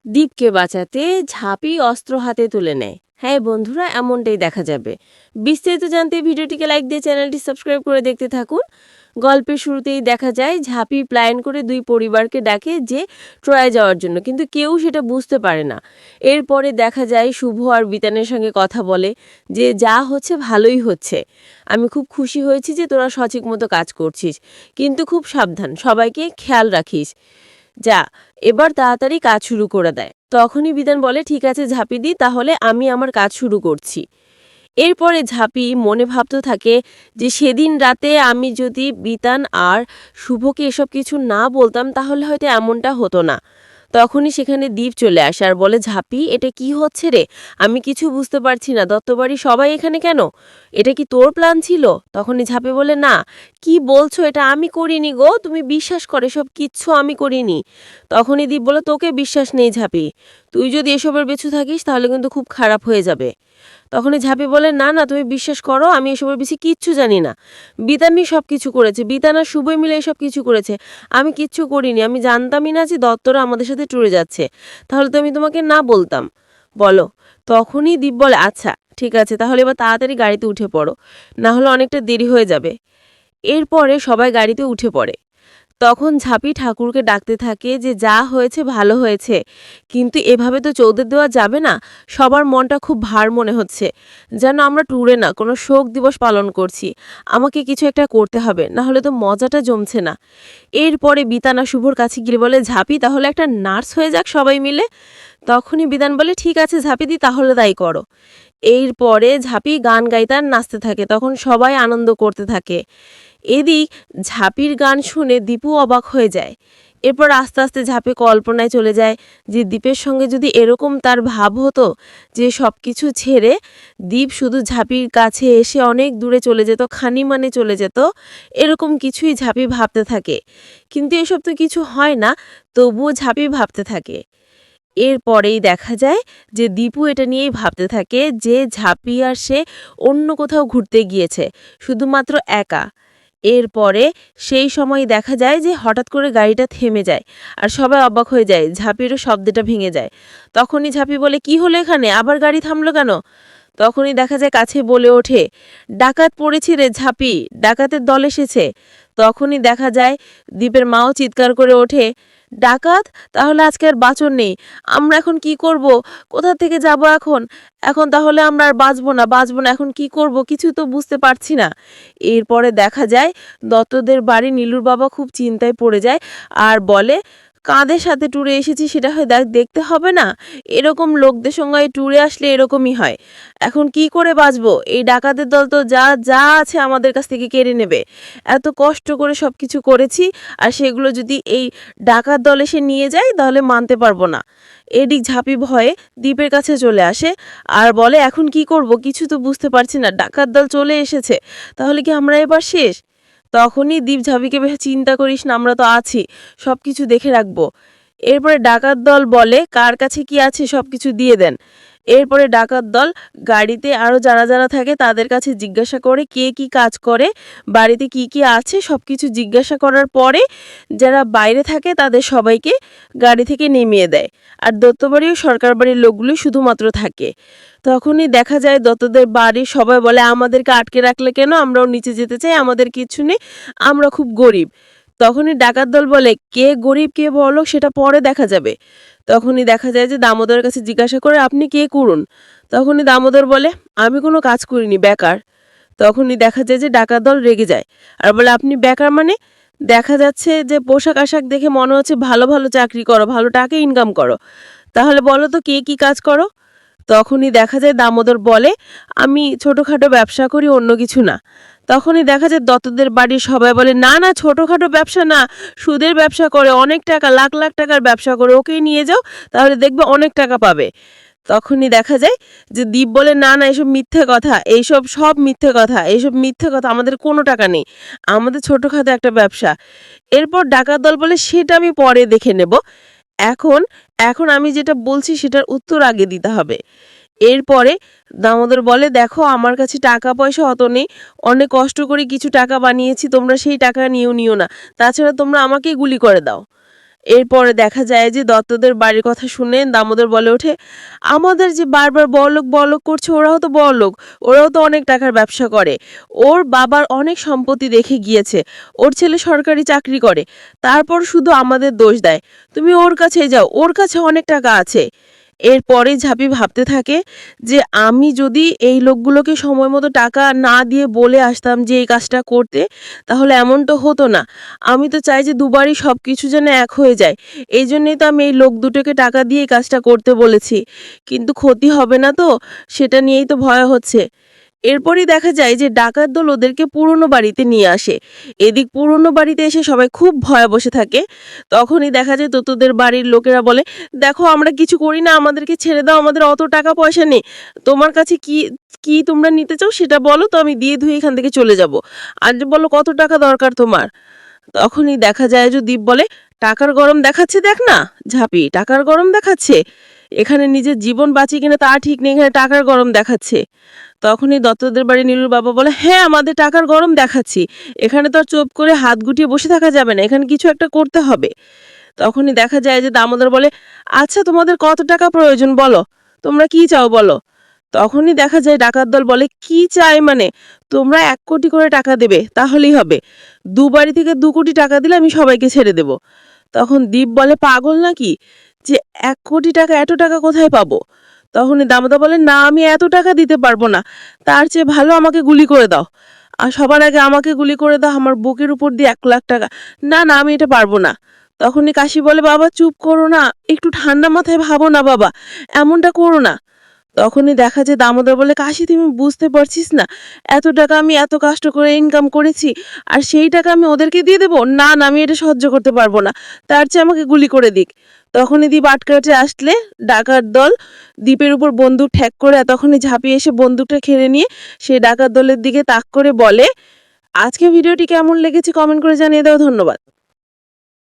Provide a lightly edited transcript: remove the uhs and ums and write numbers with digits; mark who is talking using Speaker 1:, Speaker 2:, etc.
Speaker 1: দীপকে বাঁচাতে ঝাঁপি অস্ত্র হাতে তুলে নেয়। হ্যাঁ বন্ধুরা, এমনটাই দেখা যাবে। বিস্তারিত জানতে ভিডিওটিকে লাইক দিয়ে চ্যানেলটি সাবস্ক্রাইব করে দেখতে থাকুন। গল্পের শুরুতেই দেখা যায় ঝাঁপি প্ল্যান করে দুই পরিবারকে ডাকে যে ট্রয়ে যাওয়ার জন্য, কিন্তু কেউ সেটা বুঝতে পারে না। এরপরে দেখা যায় শুভ আর বিতানের সঙ্গে কথা বলে যে যা হচ্ছে ভালোই হচ্ছে, আমি খুব খুশি হয়েছি যে তোরা সঠিক মতো কাজ করছিস, কিন্তু খুব সাবধান, সবাইকে খেয়াল রাখিস। যা, এবার তাড়াতাড়ি কাজ শুরু করে দেয়। তখনই বিতান বলে ঠিক আছে ঝাঁপি দি, তাহলে আমি আমার কাজ শুরু করছি। এরপরে ঝাঁপি মনে ভাবতে থাকে যে সেদিন রাতে আমি যদি বিতান আর শুভকে এসব কিছু না বলতাম তাহলে হয়তো এমনটা হতো না। তখনই সেখানে দীপ চলে আসে আর বলে ঝাঁপি, এটা কি হচ্ছে রে? আমি কিছু বুঝতে পারছি না, দত্তবাড়ি সবাই এখানে কেন? এটা কি তোর প্ল্যান ছিল? তখনই ঝাঁপি বলে না, কি বলছো, এটা আমি করিনি গো, তুমি বিশ্বাস করে সব কিচ্ছু আমি করিনি। তখনই দীপ বলে তোকে বিশ্বাস নেই ঝাঁপি, তুই যদি এসবের পিছু থাকিস তাহলে কিন্তু খুব খারাপ হয়ে যাবে। তখনই ঝাঁপি বলে না না, তুমি বিশ্বাস করো, আমি এসবের বেশি কিচ্ছু জানি না। বিতানই সব কিছু করেছে, বিতান আর শুভই মিলে এসব কিছু করেছে, আমি কিচ্ছু করিনি। আমি জানতামই না যে দত্তরা আমাদের সাথে ট্যুরে যাচ্ছে, তাহলে তো আমি তোমাকে না বলতাম। বলো। তখনই দীপ বলে আচ্ছা ঠিক আছে, তাহলে এবার তাড়াতাড়ি গাড়িতে উঠে পড়ো, না হলে অনেকটা দেরি হয়ে যাবে। এরপরে সবাই গাড়িতে উঠে পড়ে। তখন ঝাঁপি ঠাকুরকে ডাকতে থাকে যে যা হয়েছে ভালো হয়েছে, কিন্তু এভাবে তো চৌদের দেওয়া যাবে না। সবার মনটা খুব ভার মনে হচ্ছে, যেন আমরা ট্যুরে না কোনো শোক দিবস পালন করছি। আমাকে কিছু একটা করতে হবে, না হলে তো মজাটা জমছে না। এরপরে বিতান আর শুভর কাছে গিয়ে বলে ঝাঁপি, তাহলে একটা নার্স হয়ে যাক সবাই মিলে। তখনই বিতান বলে ঠিক আছে ঝাঁপি দি, তাহলে তাই করো। এরপরে ঝাঁপি গান গাইতে আর নাচতে থাকে, তখন সবাই আনন্দ করতে থাকে। এদিক ঝাঁপির গান শুনে দীপু অবাক হয়ে যায়। এরপর আস্তে আস্তে ঝাঁপি কল্পনায় চলে যায় যে দীপের সঙ্গে যদি এরকম তার ভাব হতো যে সব কিছু ছেড়ে দীপ শুধু ঝাঁপির কাছে এসে অনেক দূরে চলে যেত, খানি মানে চলে যেত, এরকম কিছুই ঝাঁপি ভাবতে থাকে। কিন্তু এসব তো কিছু হয় না, তবুও ঝাঁপি ভাবতে থাকে। এরপরেই দেখা যায় যে দীপু এটা নিয়েই ভাবতে থাকে যে ঝাঁপি আর সে অন্য কোথাও ঘুরতে গিয়েছে, শুধুমাত্র একা। এরপরে সেই সময় দেখা যায় যে হঠাৎ করে গাড়িটা থেমে যায় আর সবাই অবাক হয়ে যায়, ঝাঁপিরও শব্দটা ভেঙে যায়। তখনই ঝাঁপি বলে কি হলো এখানে, আবার গাড়ি থামলো কেন? তখনই দেখা যায় কাছে বলে ওঠে ডাকাত পড়েছি রে ঝাঁপি, ডাকাতের দল এসেছে। তখনই দেখা যায় দীপের মাও চিৎকার করে ওঠে ডাকাত, তাহলে আজকে আর বাঁচন নেই, আমরা এখন কি করব? কোথা থেকে যাব এখন? এখন তাহলে আমরা আর বাঁচবো না, বাঁচবো না, এখন কি করব কিছু তো বুঝতে পারছি না। এরপরে দেখা যায় দত্তদের বাড়ি নীলুর বাবা খুব চিন্তায় পড়ে যায় আর বলে কাদের সাথে ট্যুরে এসেছি সেটা হয় দেখতে হবে না? এরকম লোকদের সঙ্গে ট্যুরে আসলে এরকমই হয়। এখন কি করে বাঁচবো? এই ডাকাতের দল তো যা যা আছে আমাদের কাছ থেকে কেড়ে নেবে। এত কষ্ট করে সব কিছু করেছি, আর সেগুলো যদি এই ডাকাত দল এসে নিয়ে যায় তাহলে মানতে পারবো না। এদিক ঝাঁপি ভয়ে দ্বীপের কাছে চলে আসে আর বলে এখন কি করব, কিছু তো বুঝতে পারছি না, ডাকাত দল চলে এসেছে, তাহলে কি আমরা এবার শেষ? তখনই দীপ ঝাঁপিকে বেশ চিন্তা করিস না, আমরা তো আছি, সব কিছু দেখে রাখবো। এরপরে ডাকাত দল বলে কার কাছে কি আছে সব কিছু দিয়ে দেন। এরপরে ডাকাত দল গাড়িতে আরও যারা যারা থাকে তাদের কাছে জিজ্ঞাসা করে কে কি কাজ করে, বাড়িতে কি কি আছে সব কিছু জিজ্ঞাসা করার পরে যারা বাইরে থাকে তাদের সবাইকে গাড়ি থেকে নেমিয়ে দেয়, আর দত্তবাড়ি ও সরকার বাড়ির লোকগুলি শুধুমাত্র থাকে। তখনই দেখা যায় দত্তদের বাড়ির সবাই বলে আমাদেরকে আটকে রাখলে কেন, আমরাও নিচে যেতে চাই, আমাদের কিছু নেই, আমরা খুব গরিব। তখনই ডাকাত দল বলে কে গরিব কে বড়লোক সেটা পরে দেখা যাবে। তখনই দেখা যায় যে দামোদরের কাছে জিজ্ঞাসা করে আপনি কে করুন? তখনই দামোদর বলে আমি কোনো কাজ করিনি, বেকার। তখনই দেখা যায় যে ডাকাত দল রেগে যায় আর বলে আপনি বেকার মানে? দেখা যাচ্ছে যে পোশাক আশাক দেখে মনে হচ্ছে ভালো ভালো চাকরি করো, ভালো টাকা ইনকাম করো, তাহলে বলো তো কে কি কাজ করো? তখনই দেখা যায় দামোদর বলে আমি ছোটোখাটো ব্যবসা করি, অন্য কিছু না। তখনই দেখা যায় দত্তদের বাড়ির সবাই বলে না না, ছোটোখাটো ব্যবসা না, সুদের ব্যবসা করে, অনেক টাকা, লাখ লাখ টাকার ব্যবসা করে, ওকেই নিয়ে যাও, তাহলে দেখবে অনেক টাকা পাবে। তখনই দেখা যায় যে দীপ বলে না না, এসব মিথ্যে কথা, এইসব সব মিথ্যে কথা, এইসব মিথ্যে কথা, আমাদের কোনো টাকা নেই, আমাদের ছোটোখাটো একটা ব্যবসা। এরপর ডাকাত দল বলে সেটা আমি পরে দেখে নেব, এখন এখন আমি যেটা বলছি সেটার উত্তর আগে দিতে হবে। এরপরে দামোদর বলে দেখো আমার কাছে টাকা পয়সা অত নেই, অনেক কষ্ট করে কিছু টাকা বানিয়েছি, তোমরা সেই টাকা নিও না, তাছাড়া তোমরা আমাকেই গুলি করে দাও। এরপরে দেখা যায় যে দত্তদের বাড়ির কথা শুনে দামোদর বলে ওঠে, আমাদের যে বারবার বড়লোক বড়লোক করছে ওরাও তো বড়লোক, ওরাও তো অনেক টাকার ব্যবসা করে, ওর বাবার অনেক সম্পত্তি দেখে গিয়েছে, ওর ছেলে সরকারি চাকরি করে, তারপর শুধু আমাদের দোষ দেয়। তুমি ওর কাছে যাও, ওর কাছে অনেক টাকা আছে। এরপরে ঝাঁপি ভাবতে থাকে যে আমি যদি এই লোকগুলোকে সময় মতো টাকা না দিয়ে বলে আসতাম যে এই কাজটা করতে, তাহলে এমন তো হতো না। আমি তো চাই যে দুবারই সব কিছু যেন এক হয়ে যায়, এই জন্যই তো আমি এই লোক দুটোকে টাকা দিয়ে এই কাজটা করতে বলেছি, কিন্তু ক্ষতি হবে না তো, সেটা নিয়েই তো ভয় হচ্ছে। এরপরই দেখা যায় যে ডাকাত দল ওদেরকে পুরনো বাড়িতে নিয়ে আসে। এদিক পুরনো বাড়িতে এসে সবাই খুব ভয়ে বসে থাকে। তখনই দেখা যায় তোদের বাড়ির লোকেরা বলে, দেখো আমরা কিছু করি না, আমাদেরকে ছেড়ে দাও, আমাদের অত টাকা পয়সা নেই, তোমার কাছে কি কি তোমরা নিতে চাও সেটা বলো, তো আমি দিয়ে ধুয়ে এখান থেকে চলে যাব। আর বলো কত টাকা দরকার তোমার। তখনই দেখা যায় যে দীপ বলে, টাকার গরম দেখাচ্ছে দেখ না ঝাঁপি, টাকার গরম দেখাচ্ছে, এখানে নিজের জীবন বাঁচি কিনা তা ঠিক নেই, এখানে টাকার গরম দেখাচ্ছে। তখনই দত্তদের বাড়ি নীলুর বাবা বলে, হ্যাঁ আমাদের টাকার গরম দেখাচ্ছি, এখানে তো আর চুপ করে হাত গুটিয়ে বসে থাকা যাবে না, এখানে কিছু একটা করতে হবে। তখনই দেখা যায় যে দামোদর বলে, আচ্ছা তোমাদের কত টাকা প্রয়োজন বলো, তোমরা কি চাও বলো। তখনই দেখা যায় ডাকাত দল বলে, কি চাই মানে, তোমরা 1 কোটি করে টাকা দেবে তাহলেই হবে, বাড়ি থেকে 2 কোটি টাকা দিলে আমি সবাইকে ছেড়ে দেব। তখন দীপ বলে, পাগল নাকি, যে 1 কোটি টাকা, এত টাকা কোথায় পাবো। তখনই দামোদর বলে, না আমি এত টাকা দিতে পারবো না, তার চেয়ে ভালো আমাকে গুলি করে দাও, আর সবার আগে আমাকে গুলি করে দাও, আমার বুকের উপর দিয়ে 1 লাখ টাকা, না না আমি এটা পারবো না। তখনই কাশি বলে, বাবা চুপ করো না, একটু ঠান্ডা মাথায় ভাবো না বাবা, এমনটা করো না। তখনই দেখা যায় দামোদর বলে, কাশি তুমি বুঝতে পারছিস না, এত টাকা আমি এত কষ্ট করে ইনকাম করেছি, আর সেই টাকা আমি ওদেরকে দিয়ে দেবো, না না আমি এটা সহ্য করতে পারবো না, তার চেয়ে আমাকে গুলি করে দিক। তখনই দীপ আটকাটে আসলে ডাকাত দল দ্বীপের উপর বন্দুক ঠ্যাক করে, তখনই ঝাঁপিয়ে এসে বন্দুকটা খেড়ে নিয়ে সেই ডাকাত দলের দিকে তাক করে বলে, আজকে ভিডিওটি কেমন লেগেছে কমেন্ট করে জানিয়ে দাও। ধন্যবাদ।